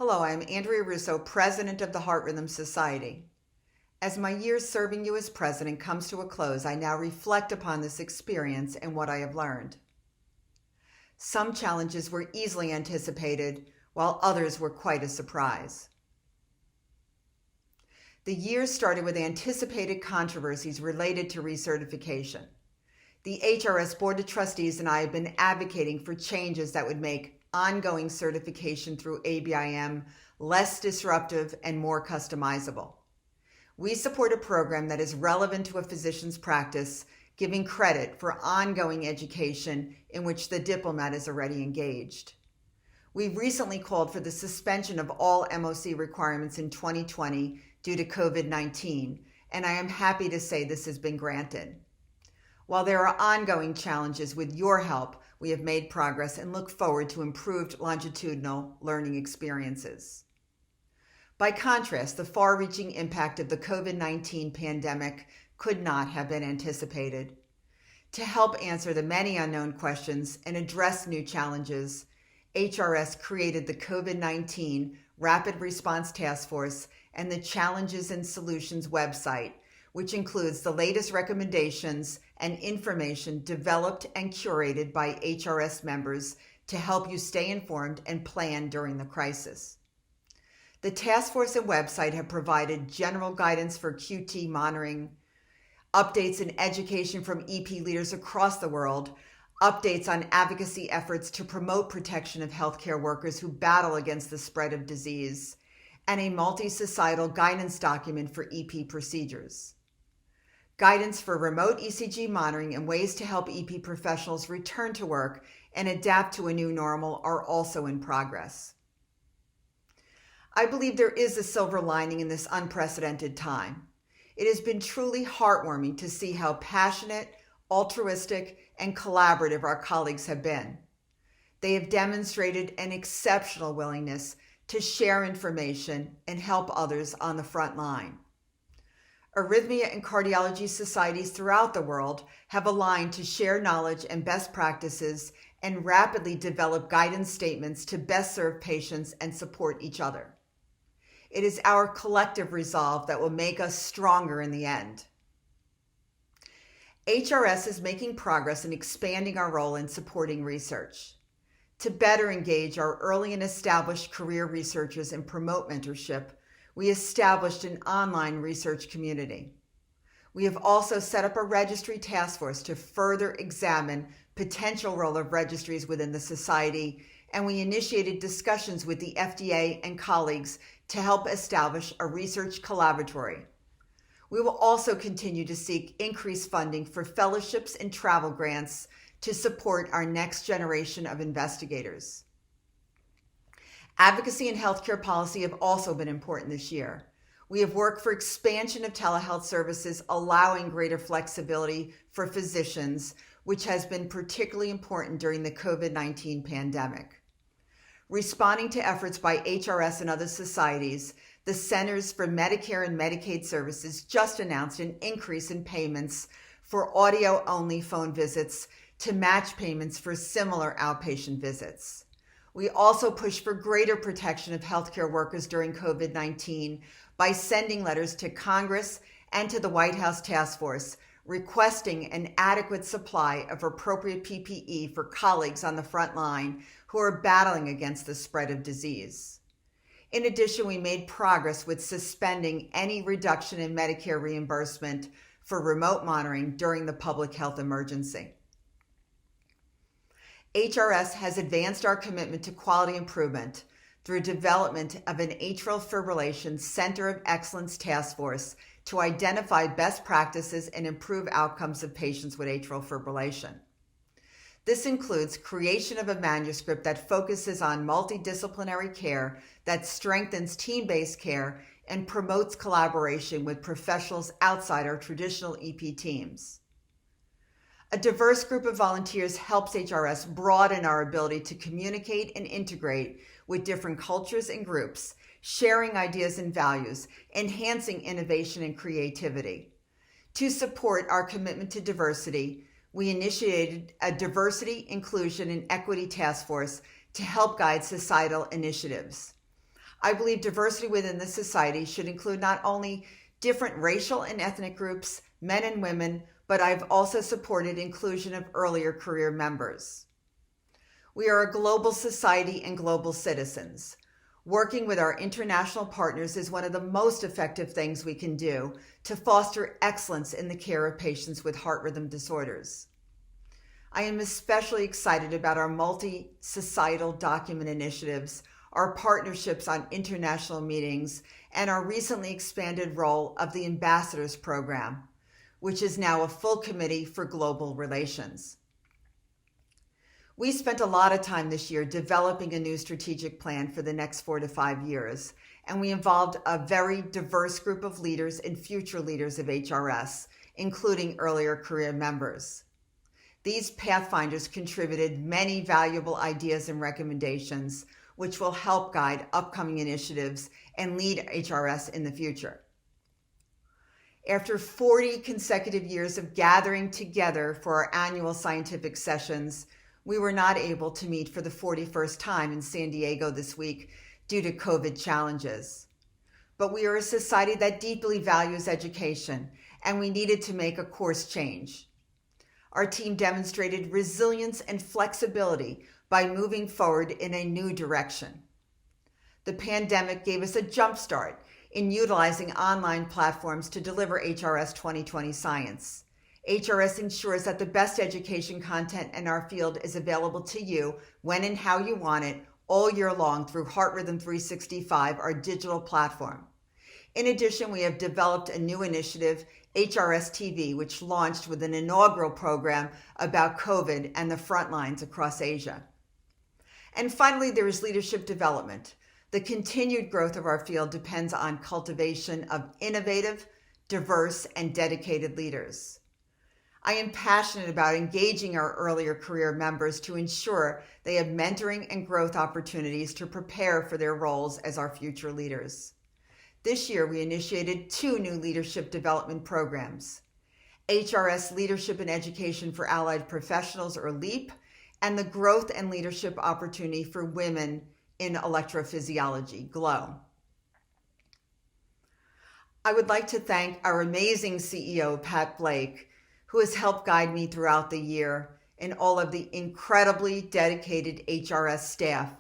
Hello, I'm Andrea Russo, President of the Heart Rhythm Society. As my year serving you as president comes to a close, I now reflect upon this experience and what I have learned. Some challenges were easily anticipated, while others were quite a surprise. The year started with anticipated controversies related to recertification. The HRS Board of Trustees and I have been advocating for changes that would make ongoing certification through ABIM less disruptive and more customizable. We support a program that is relevant to a physician's practice, giving credit for ongoing education in which the diplomat is already engaged. We recently called for the suspension of all MOC requirements in 2020 due to COVID-19, and I am happy to say this has been granted. While there are ongoing challenges, with your help, we have made progress and look forward to improved longitudinal learning experiences. By contrast, the far-reaching impact of the COVID-19 pandemic could not have been anticipated. To help answer the many unknown questions and address new challenges, HRS created the COVID-19 Rapid Response Task Force and the Challenges and Solutions website, which includes the latest recommendations and information developed and curated by HRS members to help you stay informed and plan during the crisis. The task force and website have provided general guidance for QT monitoring, updates and education from EP leaders across the world, updates on advocacy efforts to promote protection of healthcare workers who battle against the spread of disease, and a multi-societal guidance document for EP procedures. Guidance for remote ECG monitoring and ways to help EP professionals return to work and adapt to a new normal are also in progress. I believe there is a silver lining in this unprecedented time. It has been truly heartwarming to see how passionate, altruistic, and collaborative our colleagues have been. They have demonstrated an exceptional willingness to share information and help others on the front line. Arrhythmia and cardiology societies throughout the world have aligned to share knowledge and best practices and rapidly develop guidance statements to best serve patients and support each other. It is our collective resolve that will make us stronger in the end. HRS is making progress in expanding our role in supporting research. To better engage our early and established career researchers and promote mentorship, we established an online research community. We have also set up a registry task force to further examine potential role of registries within the society, and we initiated discussions with the FDA and colleagues to help establish a research collaboratory. We will also continue to seek increased funding for fellowships and travel grants to support our next generation of investigators. Advocacy and healthcare policy have also been important this year. We have worked for expansion of telehealth services, allowing greater flexibility for physicians, which has been particularly important during the COVID-19 pandemic. Responding to efforts by HRS and other societies, the Centers for Medicare and Medicaid Services just announced an increase in payments for audio-only phone visits to match payments for similar outpatient visits. We also push for greater protection of healthcare workers during COVID-19 by sending letters to Congress and to the White House Task Force requesting an adequate supply of appropriate PPE for colleagues on the front line who are battling against the spread of disease. In addition, we made progress with suspending any reduction in Medicare reimbursement for remote monitoring during the public health emergency. HRS has advanced our commitment to quality improvement through development of an atrial fibrillation Center of Excellence task force to identify best practices and improve outcomes of patients with atrial fibrillation. This includes creation of a manuscript that focuses on multidisciplinary care that strengthens team-based care and promotes collaboration with professionals outside our traditional EP teams. A diverse group of volunteers helps HRS broaden our ability to communicate and integrate with different cultures and groups, sharing ideas and values, enhancing innovation and creativity. To support our commitment to diversity, we initiated a diversity, inclusion, and equity task force to help guide societal initiatives. I believe diversity within the society should include not only different racial and ethnic groups, men and women, but I've also supported inclusion of earlier career members. We are a global society and global citizens. Working with our international partners is one of the most effective things we can do to foster excellence in the care of patients with heart rhythm disorders. I am especially excited about our multi-societal document initiatives, our partnerships on international meetings, and our recently expanded role of the Ambassadors Program, which is now a full committee for global relations. We spent a lot of time this year developing a new strategic plan for the next 4 to 5 years, and we involved a very diverse group of leaders and future leaders of HRS, including earlier career members. These Pathfinders contributed many valuable ideas and recommendations, which will help guide upcoming initiatives and lead HRS in the future. After 40 consecutive years of gathering together for our annual scientific sessions, we were not able to meet for the 41st time in San Diego this week due to COVID challenges. But we are a society that deeply values education, and we needed to make a course change. Our team demonstrated resilience and flexibility by moving forward in a new direction. The pandemic gave us a jump start in utilizing online platforms to deliver HRS 2020 science. HRS ensures that the best education content in our field is available to you when and how you want it all year long through Heart Rhythm 365, our digital platform. In addition, we have developed a new initiative, HRS TV, which launched with an inaugural program about COVID and the front lines across Asia. And finally, there is leadership development. The continued growth of our field depends on cultivation of innovative, diverse, and dedicated leaders. I am passionate about engaging our earlier career members to ensure they have mentoring and growth opportunities to prepare for their roles as our future leaders. This year, we initiated 2 new leadership development programs, HRS Leadership and Education for Allied Professionals, or LEAP, and the Growth and Leadership Opportunity for Women in Electrophysiology, GLOW. I would like to thank our amazing CEO, Pat Blake, who has helped guide me throughout the year, and all of the incredibly dedicated HRS staff,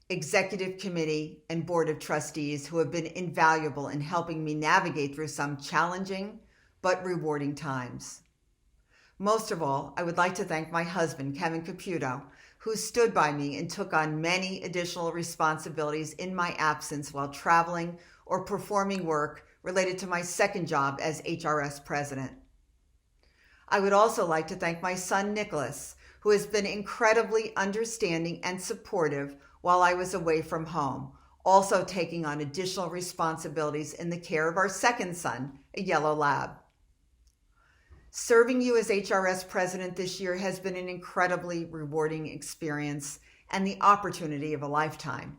executive committee, and board of trustees who have been invaluable in helping me navigate through some challenging but rewarding times. Most of all, I would like to thank my husband, Kevin Caputo, who stood by me and took on many additional responsibilities in my absence while traveling or performing work related to my second job as HRS president. I would also like to thank my son, Nicholas, who has been incredibly understanding and supportive while I was away from home, also taking on additional responsibilities in the care of our second son, a yellow lab. Serving you as HRS president this year has been an incredibly rewarding experience and the opportunity of a lifetime.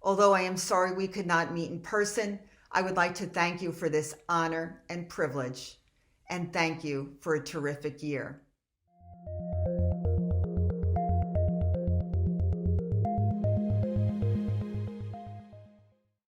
Although I am sorry we could not meet in person, I would like to thank you for this honor and privilege, and thank you for a terrific year.